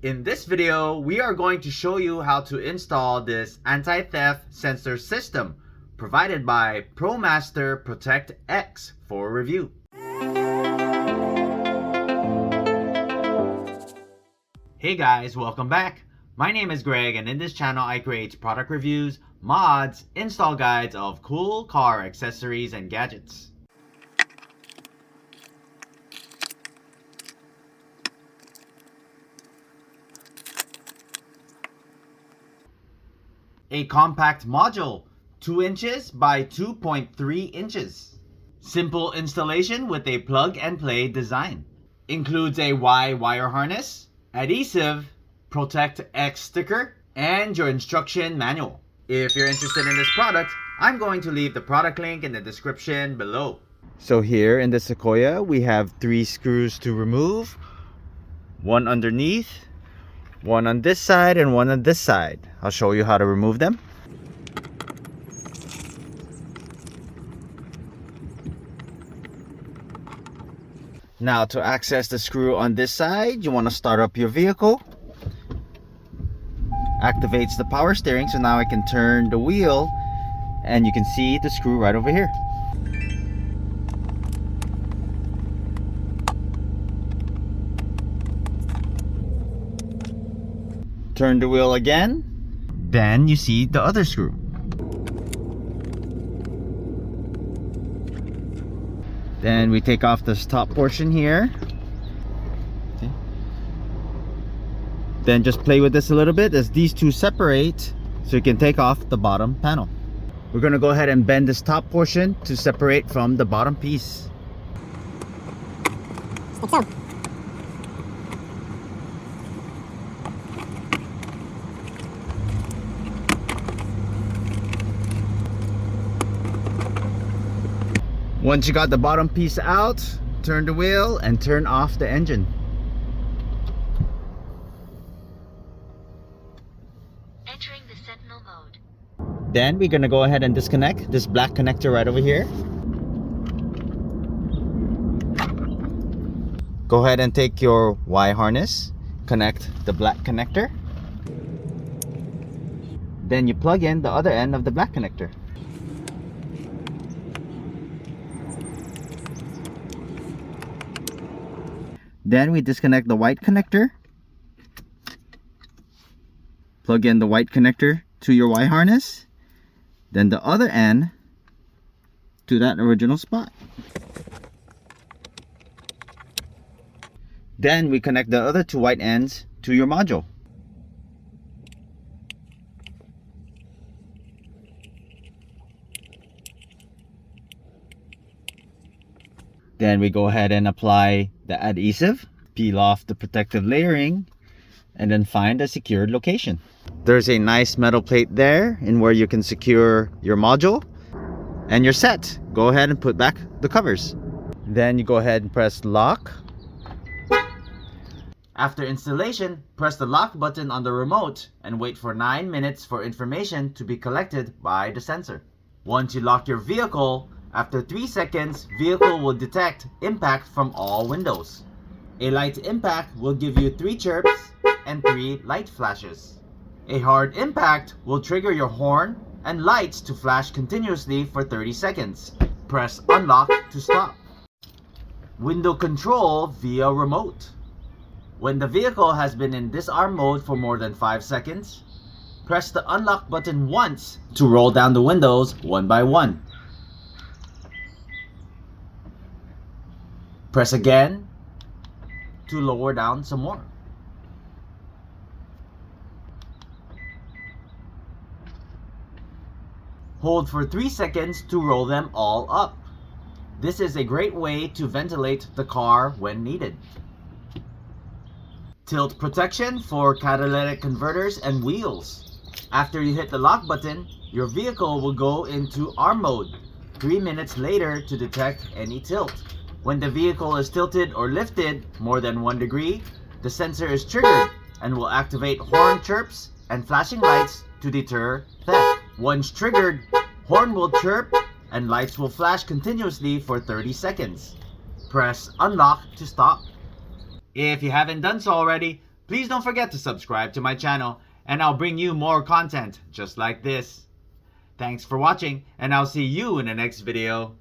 In this video, we are going to show you how to install this anti-theft sensor system provided by ProMaster protectx for review. Hey guys, welcome back. My name is Greg, and in this channel I create product reviews, mods, install guides of cool car accessories and gadgets. A compact module, 2 inches by 2.3 inches. Simple installation with a plug and play design. Includes a Y wire harness, adhesive, protectx sticker, and your instruction manual. If you're interested in this product, I'm going to leave the product link in the description below. So here in the Sequoia, we have 3 screws to remove. One underneath, one on this side, and one on this side. I'll show you how to remove them. Now to access the screw on this side, you want to start up your vehicle. Activates the power steering, so now I can turn the wheel and you can see the screw right over here. Turn the wheel again, then you see the other screw. Then we take off this top portion here. Okay. Then just play with this a little bit as these two separate, so you can take off the bottom panel. We're going to go ahead and bend this top portion to separate from the bottom piece. Like so. Once you got the bottom piece out, turn the wheel and turn off the engine. Entering the Sentinel mode. Then we're gonna go ahead and disconnect this black connector right over here. Go ahead and take your Y harness, connect the black connector. Then you plug in the other end of the black connector. Then we disconnect the white connector. Plug in the white connector to your Y harness. Then the other end to that original spot. Then we connect the other 2 white ends to your module. Then we go ahead and apply the adhesive, peel off the protective layering, and then find a secured location. There's a nice metal plate there in where you can secure your module, and you're set. Go ahead and put back the covers. Then you go ahead and press lock. After installation, press the lock button on the remote and wait for 9 minutes for information to be collected by the sensor. Once you lock your vehicle, after 3 seconds, vehicle will detect impact from all windows. A light impact will give you 3 chirps and 3 light flashes. A hard impact will trigger your horn and lights to flash continuously for 30 seconds. Press unlock to stop. Window control via remote. When the vehicle has been in disarm mode for more than 5 seconds, press the unlock button once to roll down the windows one by one. Press again to lower down some more. Hold for 3 seconds to roll them all up. This is a great way to ventilate the car when needed. Tilt protection for catalytic converters and wheels. After you hit the lock button, your vehicle will go into arm mode 3 minutes later to detect any tilt. When the vehicle is tilted or lifted more than 1 degree, the sensor is triggered and will activate horn chirps and flashing lights to deter theft. Once triggered, horn will chirp and lights will flash continuously for 30 seconds. Press unlock to stop. If you haven't done so already, Please don't forget to subscribe to my channel, and I'll bring you more content just like this. Thanks for watching, and I'll see you in the next video.